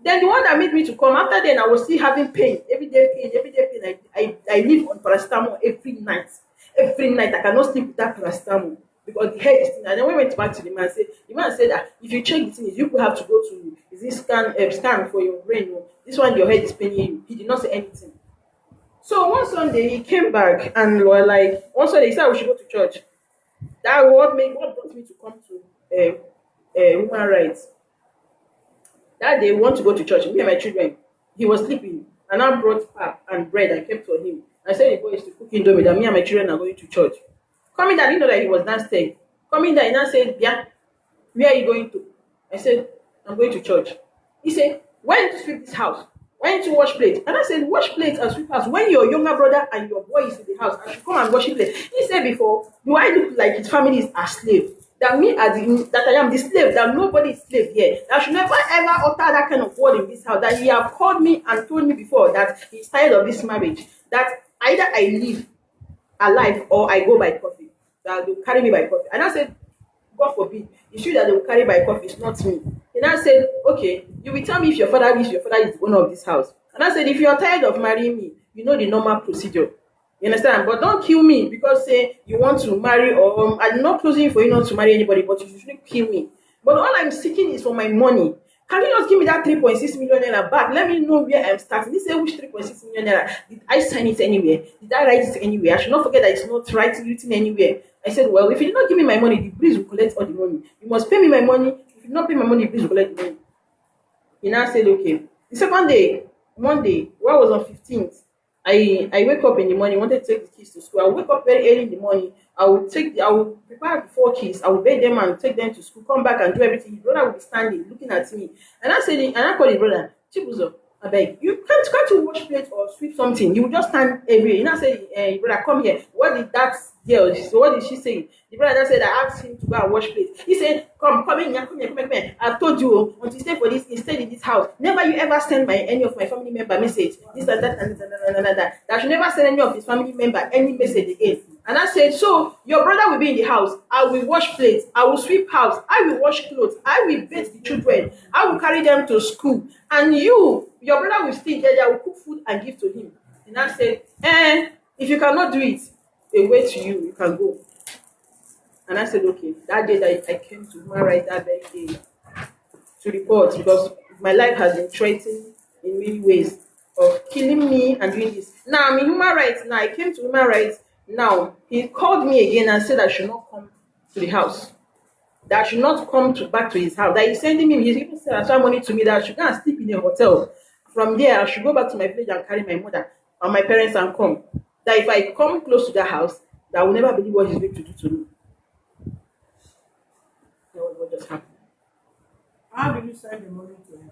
[SPEAKER 3] Then the one that made me to come, after then I was still having pain, everyday pain, everyday pain. I live on paracetamol every night. Every night I cannot sleep without paracetamol because the head is thin. And then when we went back to the man said that if you check the thing, you could have to go to is this scan for your brain. Oh, this one your head is paining you. He did not say anything. So one Sunday he came back and were like one Sunday he said we should go to church. That what brought me to come to human rights. That day we want to go to church. Me and my children. He was sleeping, and I brought pap and bread and kept for him. I said the boy is to cook indomie that me and my children are going to church. Coming down, I didn't know that he was downstairs. Coming down, he now said, "Yeah, where are you going to?" I said, "I'm going to church." He said, "Why don't you sweep this house? Why don't you wash plates?" And I said, "Wash plates and sweep house. When your younger brother and your boy is in the house, I should come and wash plates." He said before, "Do I look like his family is a slave? That me as that I am the slave, that nobody is slave here. That I should never ever utter that kind of word in this house. That he have called me and told me before that he's tired of this marriage. That either I leave alive or I go by coffee. That they'll carry me by coffee." And I said, God forbid, it's you that they will carry by coffee, it's not me. And I said, okay, you will tell me if your father is the owner of this house. And I said, if you're tired of marrying me, you know the normal procedure. You understand? But don't kill me because say you want to marry or I'm not closing for you not to marry anybody, but you shouldn't kill me. But all I'm seeking is for my money. Can you just give me that 3.6 million naira back? Let me know where I'm starting. This say which 3.6 million naira? Did I sign it anywhere? Did I write it anywhere? I should not forget that it's not written anywhere. I said, well, if you did not give me my money, the breeze will collect all the money. You must pay me my money. If you do not pay my money, the breeze will collect the money. He now said, okay. The second day, Monday, where I was on 15th, I wake up in the morning, wanted to take the kids to school. I will wake up very early in the morning. I will prepare the 4 kids. I will bathe them and take them to school, come back and do everything. His brother will be standing, looking at me. And I said, and I called his brother, Chibuzo, I beg, you can't you wash plate or sweep something? You will just stand everywhere. And I said, brother, come here. What did that girl, so what did she say? The brother said, I asked him to go and wash plates. He said, come in here, come here. I've told you, until you stay for this, you stay in this house. Never you ever send any of my family member message. This and that and that. I should never send any of his family member any message again. And I said, so your brother will be in the house. I will wash plates. I will sweep house. I will wash clothes. I will bathe the children. I will carry them to school. And your brother will stay there. I will cook food and give to him. And I said, if you cannot do it, a way to you can go. And I said, okay. That day that I came to human rights that very day to report because my life has been threatened in many ways of killing me and doing this. Now I'm in human rights. Now I came to human rights. Now he called me again and said I should not come to the house. That I should not come back to his house. That he's sending me. He's even sending money to me that I should go and sleep in a hotel. From there, I should go back to my village and carry my mother and my parents and come. That if I come close to that house, that I will never believe what he's going to do to me. That was what just happened.
[SPEAKER 2] How did you send the money to him?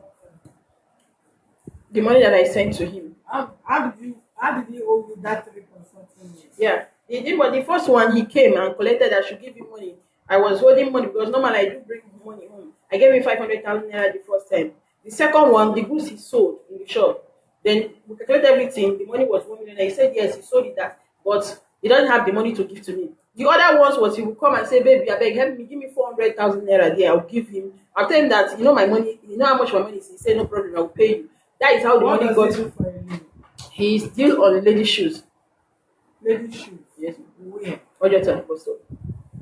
[SPEAKER 3] The money that I sent to him.
[SPEAKER 2] How did he owe you that 3.something years?
[SPEAKER 3] Yeah. But the first one he came and collected, I should give him money. I was holding money because normally I do bring money home. I gave him 500,000 naira the first time. The second one, the goods he sold in the shop. Then we calculated everything. The money was 1 million. He said yes, he sold it that, but he doesn't have the money to give to me. The other ones was he would come and say, baby, I beg, help me, give me 400,000 naira there. I'll give him. I'll tell him that my money, how much my money is. He said, no problem, I'll pay you. That is how the money got. He's still on lady shoes.
[SPEAKER 2] Lady shoes?
[SPEAKER 3] Yes,
[SPEAKER 2] Where?
[SPEAKER 3] Ojota bus stop.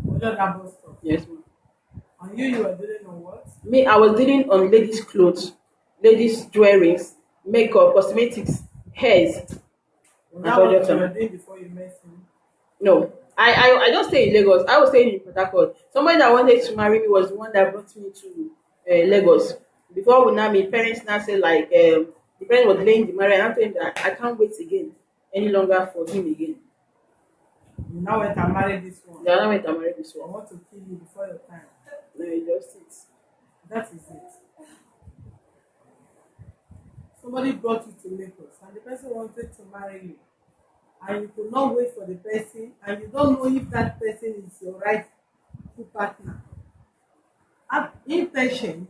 [SPEAKER 2] Ojota bus stop?
[SPEAKER 3] Yes, ma'am.
[SPEAKER 2] And you were dealing on what?
[SPEAKER 3] Me, I was dealing on ladies' clothes, ladies' jewelries, makeup, cosmetics, hairs.
[SPEAKER 2] That was what you were doing before you met him?
[SPEAKER 3] No. I don't stay in Lagos. I was staying in Port Harcourt. Somebody that wanted to marry me was the one that brought me to Lagos. Before we now meet, parents now say like the parent was delaying the marriage. And I told him that I can't wait again any longer for him again.
[SPEAKER 2] You now went and married this one.
[SPEAKER 3] The other went and married this
[SPEAKER 2] I
[SPEAKER 3] one.
[SPEAKER 2] want to kill you before your time.
[SPEAKER 3] No, he just it.
[SPEAKER 2] That is it. Somebody brought you to Lagos and the person wanted to marry you. And you could not wait for the person and you don't know if that person is your rightful partner. And impatient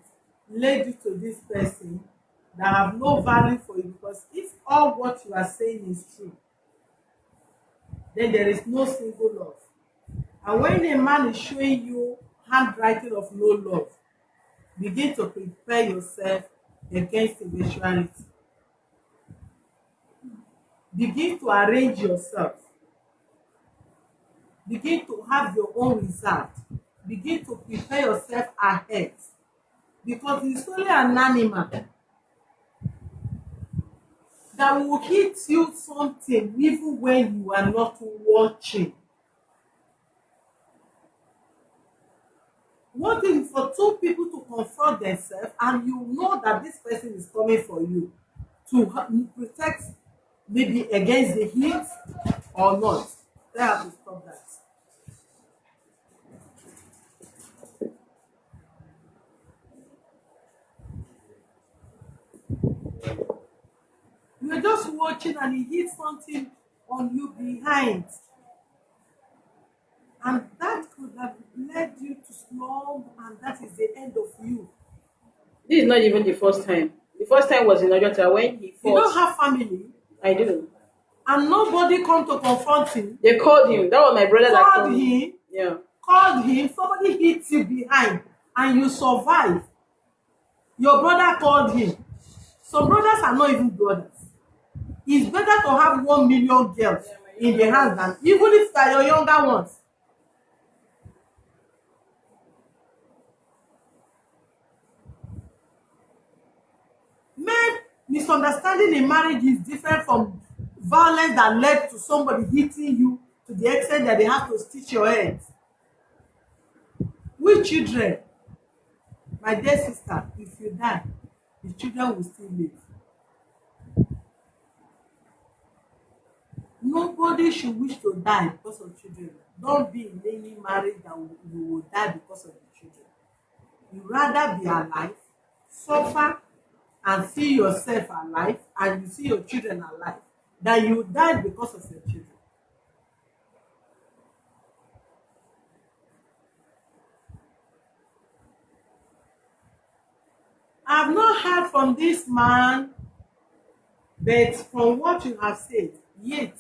[SPEAKER 2] led you to this person that have no value for you, because if all what you are saying is true, then there is no single love. And when a man is showing you handwriting of no love, begin to prepare yourself against eventuality. Begin to arrange yourself. Begin to have your own reserve. Begin to prepare yourself ahead. Because it's only an animal that will hit you something even when you are not watching. One thing for two people to confront themselves and you know that this person is coming for you to protect maybe against the heat or not. They have to stop that. You're just watching and he hits something on you behind. And that could have led you to slump, and that is the end of you.
[SPEAKER 3] This is not even the first time. The first time was in Ojota when he
[SPEAKER 2] You don't
[SPEAKER 3] fought.
[SPEAKER 2] have family,
[SPEAKER 3] I do.
[SPEAKER 2] and nobody come to confront him.
[SPEAKER 3] They called him. That was my brother that
[SPEAKER 2] Called
[SPEAKER 3] called him.
[SPEAKER 2] him,
[SPEAKER 3] Yeah.
[SPEAKER 2] somebody hits you behind, and you survive. Your brother called him. Some brothers are not even brothers. It's better to have 1 million girls in the hands than even if they are your younger ones. Men, misunderstanding in marriage is different from violence that led to somebody hitting you to the extent that they have to stitch your head. With children, my dear sister, if you die, the children will still live. Nobody should wish to die because of children. Don't be in any marriage that you will die because of the children. You rather be alive, suffer, and see yourself alive, and you see your children alive, than you die because of your children. I have not heard from this man, but from what you have said, yet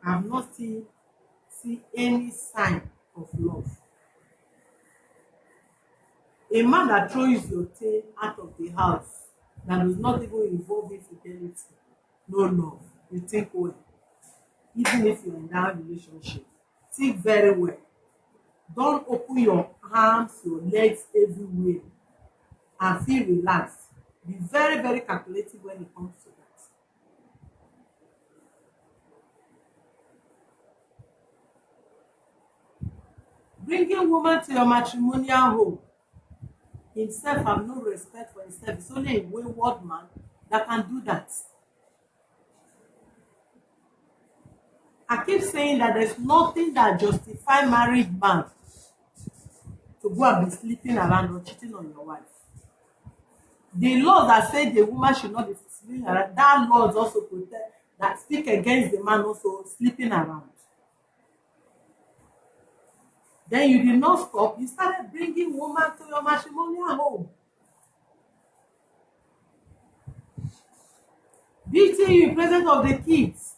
[SPEAKER 2] I have not seen any sign of love. A man that throws your tail out of the house, that does not even involve infidelity, no love. You think well. Even if you're in that relationship, think very well. Don't open your arms, your legs everywhere and feel relaxed. Be very, very calculative when it comes to that. Bringing woman to your matrimonial home, himself have no respect for himself. It's only a wayward man that can do that. I keep saying that there's nothing that justify married man to go and be sleeping around or cheating on your wife. The law that says the woman should not be sleeping around, that law is also protect that speak against the man also sleeping around. Then you did not stop. You started bringing woman to your matrimonial home. Beating you in presence of the kids.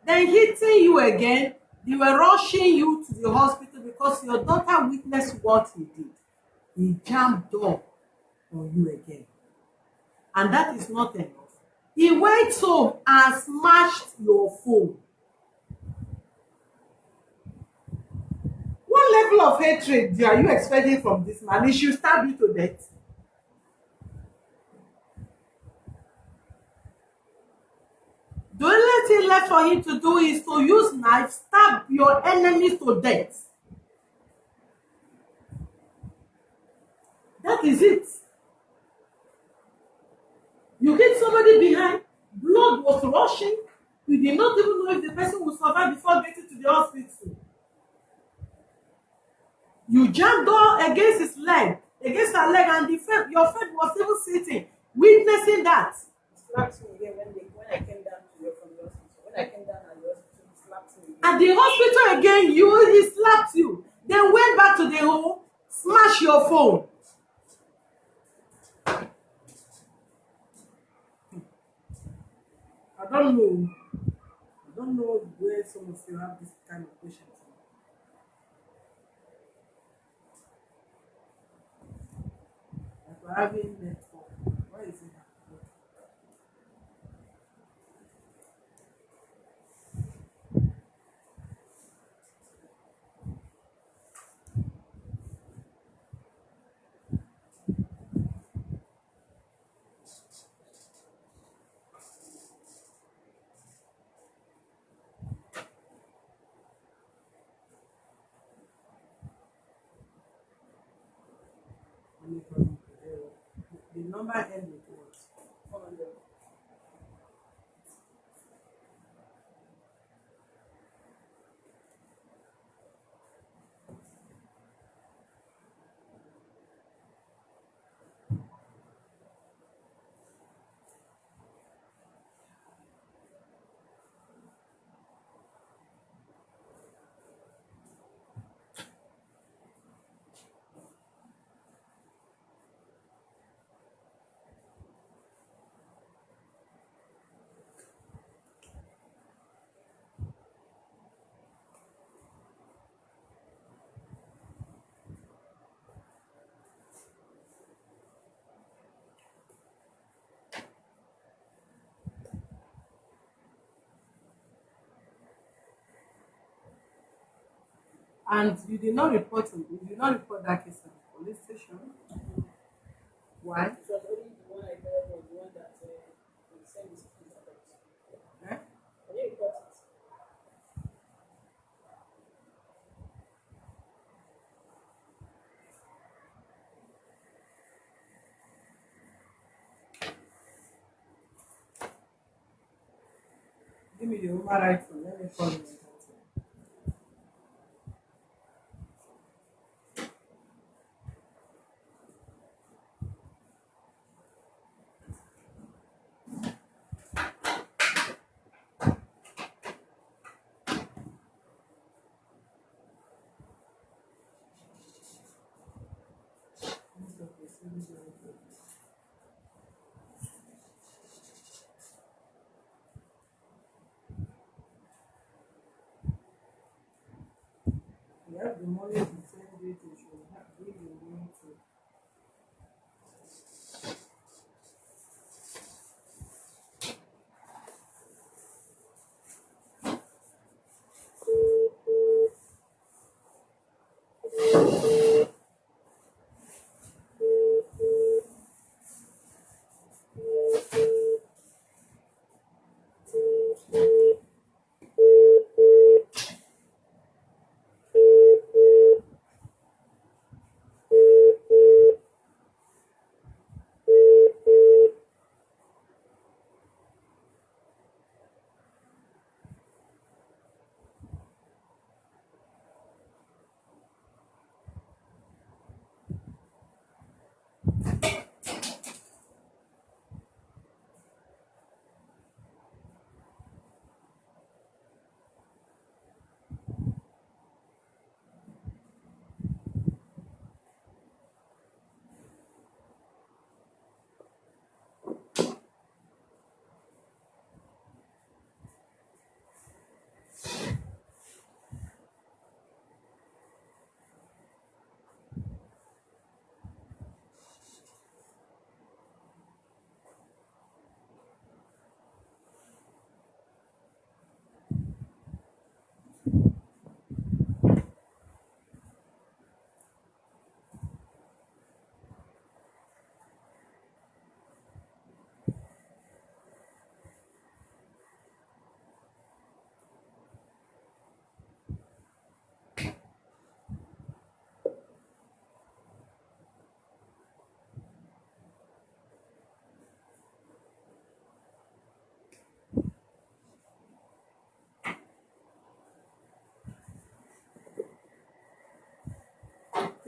[SPEAKER 2] Then hitting you again. They were rushing you to the hospital because your daughter witnessed what he did. He jammed door on you again. And that is not enough. He went home and smashed your phone. What level of hatred are you expecting from this man? He should stab you to death. The only thing left for for him to do is to use knife, stab your enemies to death. That is it. You hit somebody behind, blood was rushing, you did not even know if the person would survive before getting to the hospital. You jammed door against his leg, against her leg, and your friend was even sitting, witnessing that.
[SPEAKER 3] Slapped me again when I came down to you from the hospital. When I came down at the hospital, he slapped me again.
[SPEAKER 2] At the hospital again, he slapped you. Then went back to the home, smashed your phone. I don't know. I don't know where some of you have this kind of patience. Like we're having network. Why is it happening? The number ends with what? 400. And you did not report him. You did not report that case at the police station. Why?
[SPEAKER 3] It was only the one I heard was the one that they sent his kids out.
[SPEAKER 2] Eh?
[SPEAKER 3] Can you report it?
[SPEAKER 2] Give me the human rights phone. Let me call you. You have the money to send it, you should give the money to.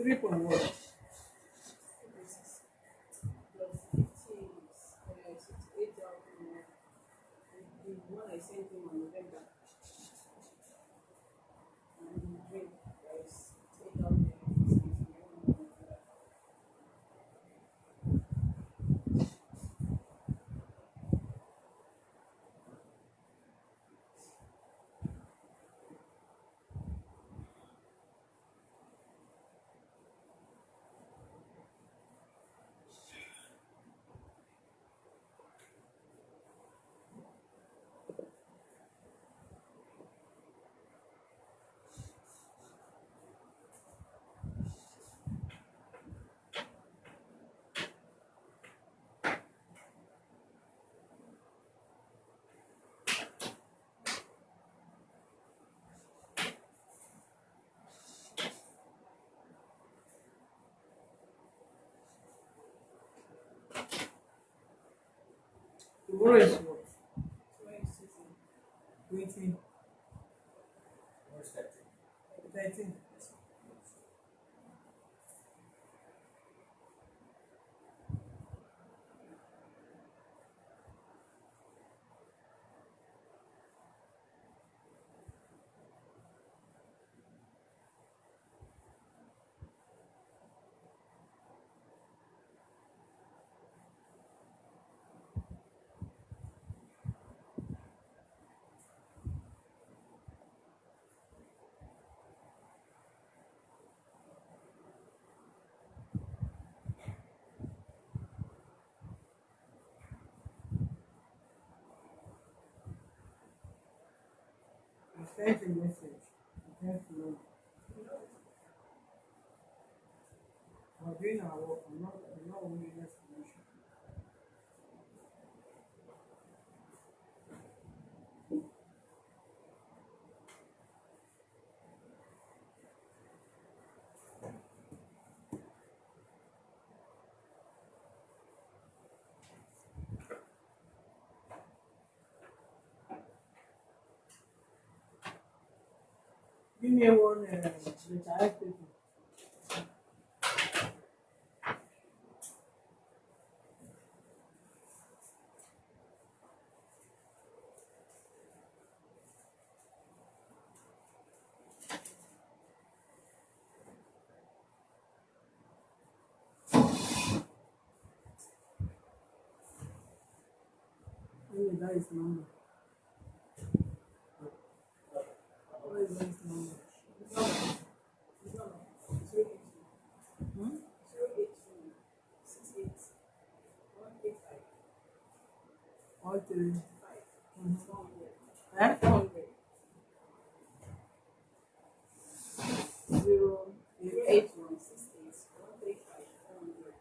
[SPEAKER 2] Three point what?
[SPEAKER 3] Plus 50 is 68,000. The one I sent him on November. And the drink is 8,000.
[SPEAKER 2] Tomorrow is what? 20, 13. I sent a message. I can't know. We're doing our work. I'm not only an explanation. Give me one retired people. Only that is number. What is that number? Hmm?
[SPEAKER 3] 082 68
[SPEAKER 2] All three.
[SPEAKER 3] 185
[SPEAKER 2] Eh?
[SPEAKER 3] 400
[SPEAKER 2] Zero, eight.
[SPEAKER 3] 081 68 135 400.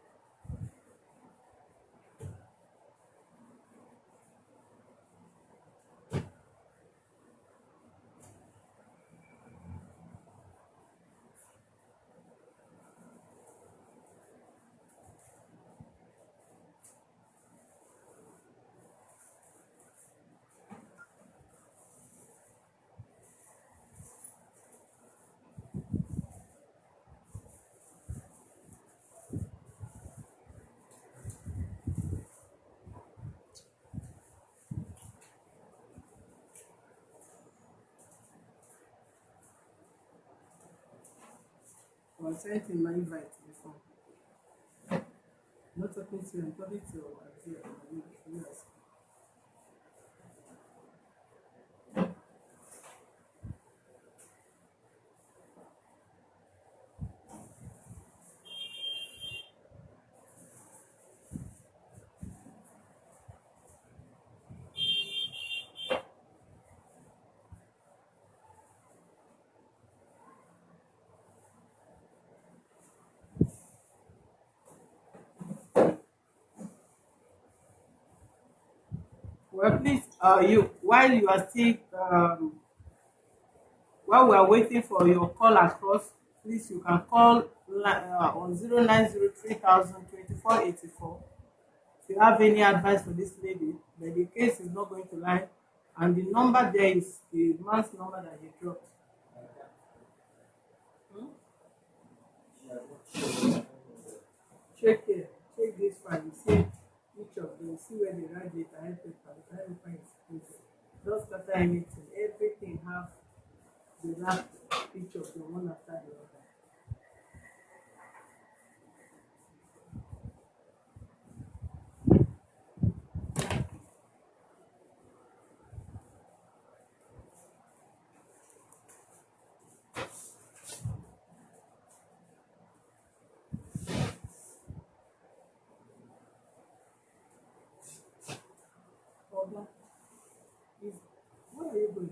[SPEAKER 2] I was sent in my invite before. Not talking to you, I'm talking to yes. Well, please, you while you are still while we are waiting for your call across, please you can call on 0903 000 2484. If you have any advice for this lady, but the case is not going to lie, and the number there is the man's number that he dropped. Hmm? check here, check this file, you see each of them, see where they write data, paper, the time paper is printed. Don't scatter anything, everything have the last each of them one after the other. Oga, is where are you going?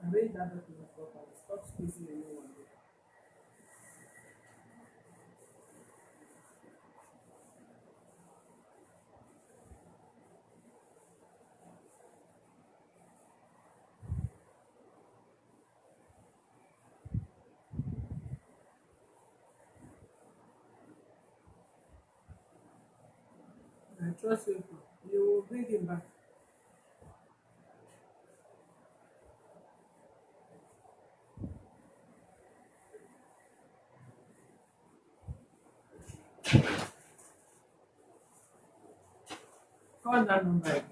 [SPEAKER 2] Arrange that document properly. Stop squeezing anyone there. I trust you. You will bring him back. Call that number again.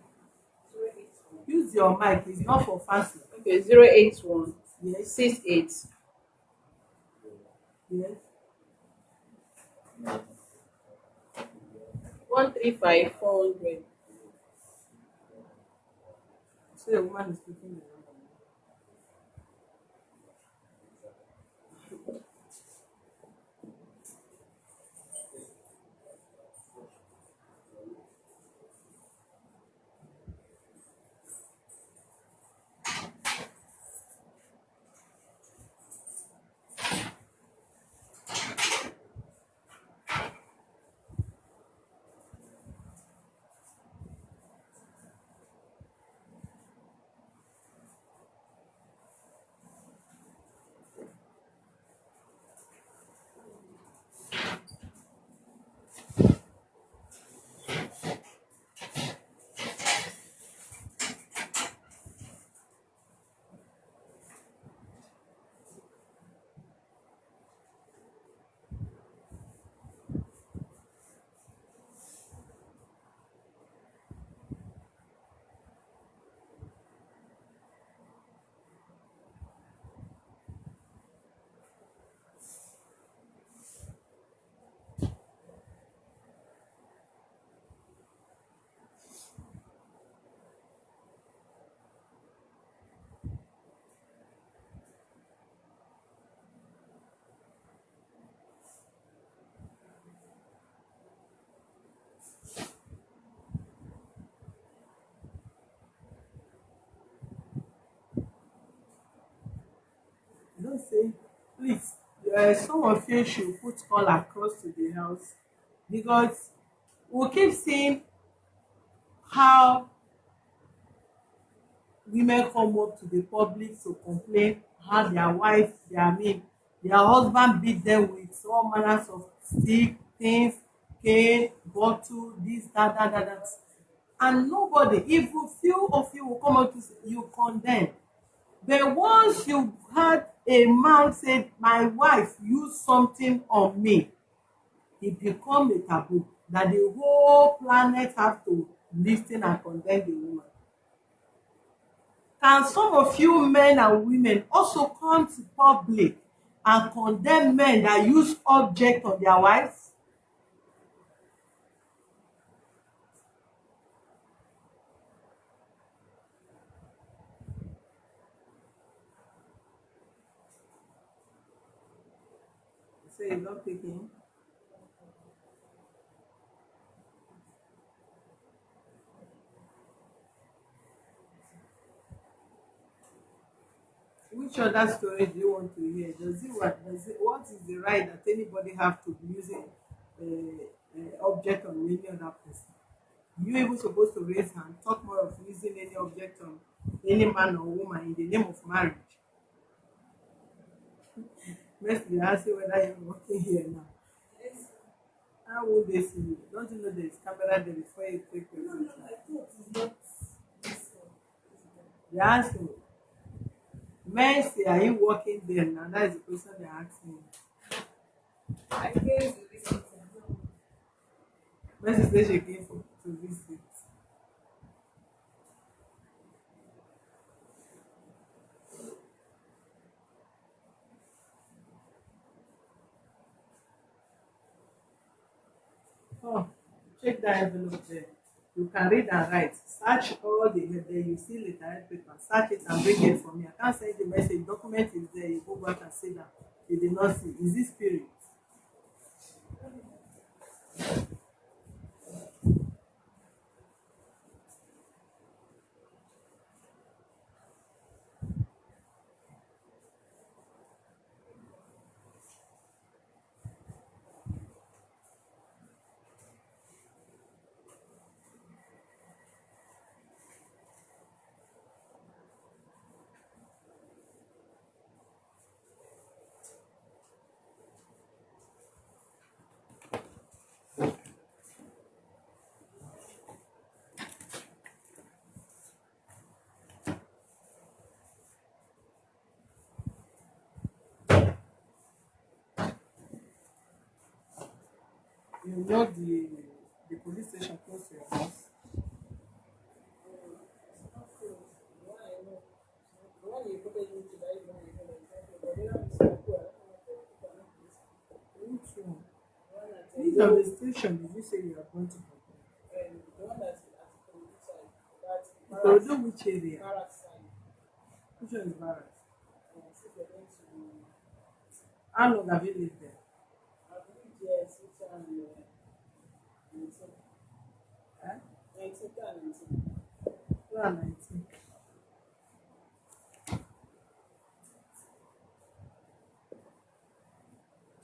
[SPEAKER 2] Use your mic. It's not for fancy.
[SPEAKER 3] Okay, 081
[SPEAKER 2] Yes.
[SPEAKER 3] 68
[SPEAKER 2] Yes.
[SPEAKER 3] 135 400.
[SPEAKER 2] So the woman is speaking the number. Don't say, please, some of you should put all across to the house because we keep seeing how women come up to the public to complain how their wife, their husband beat them with all manners of stick, things, cane, bottle, this, that. And nobody, even few of you will come out to say you condemn. But once you had a man say, my wife used something on me, it become a taboo that the whole planet have to listen and condemn the woman. Can some of you men and women also come to public and condemn men that use object on their wives? Say so, not picking. Which other story do you want to hear? What is the right that anybody have to be using object on any other person? You even supposed to raise hand, talk more of using any object on any man or woman in the name of marriage. Next, they ask you whether you're working here now. How would they see you? Don't you know there is camera there before you take your picture? They ask you, Mercy, are you working there now? That is the question they're asking you. Mercy says she came to visit. Oh, check that envelope there. You can read and write. Search all the there you see letterhead paper. Search it and bring it for me. I can't send the message. Document is there. You go back and sit down. You did not see. Is this spirit? You know the police station close to your house. Which one? Which of the station did you say you are going to Ikorodu which area? Which one is Barracks? How long have you lived there? Eh? 2019.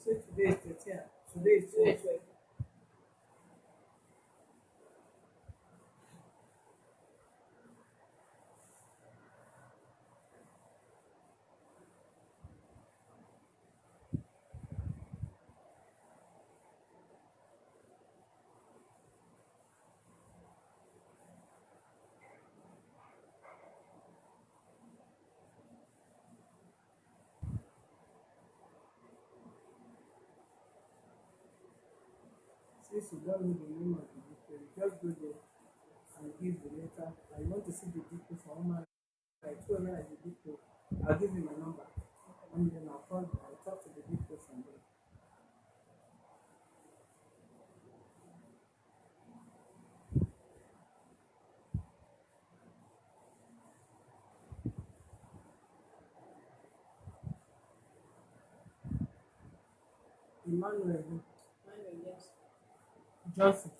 [SPEAKER 2] So today is 13. Today is 12. Since you don't know the name of the depot, you just go there and give the letter. I want to see the depot for woman. Like whoever has the depot, I'll give you my number. And then I'll call you. I'll talk to the depot from there. Emmanuel Johnson.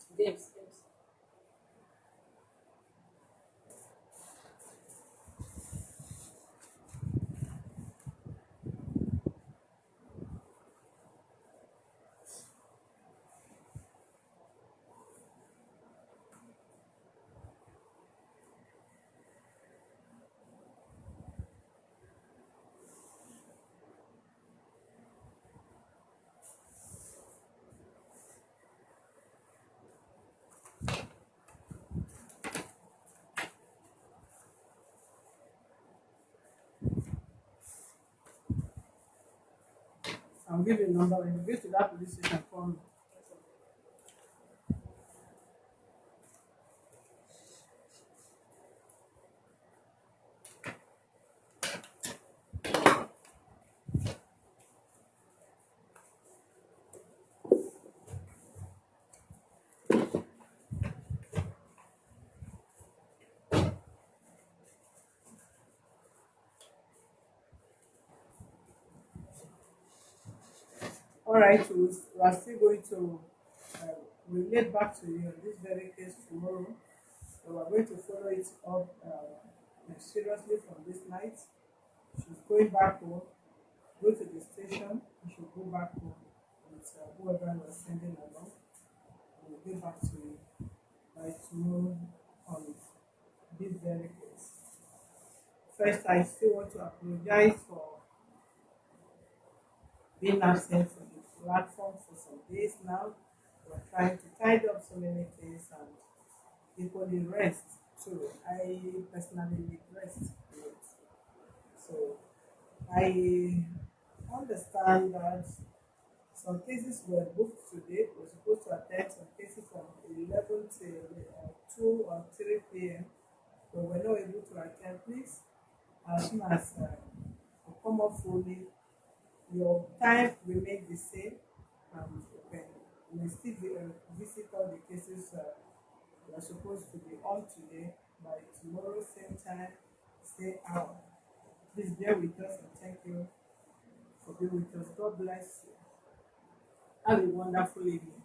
[SPEAKER 2] I'll give you a number. When you get to that police station, call me. All right, we are still going to relate back to you on this very case tomorrow. So we're going to follow it up seriously from this night. She's going back home, go to the station, and she'll go back home with whoever was sending along. We'll get back to you by tomorrow on this very case. First, I still want to apologize for been absent from the platform for some days now. We're trying to tidy up so many things and equally rest too. I personally need rest. Yes. So I understand that some cases were booked today. We're supposed to attend some cases from 11 till 2 or 3 p.m. But we're not able to attend. Please, as soon as you come up fully, your time remains the same. Okay, we may still visit all the cases we are supposed to be on today by tomorrow, same time, same hour. Please bear with us and thank you for being with us. God bless you. Have a wonderful evening.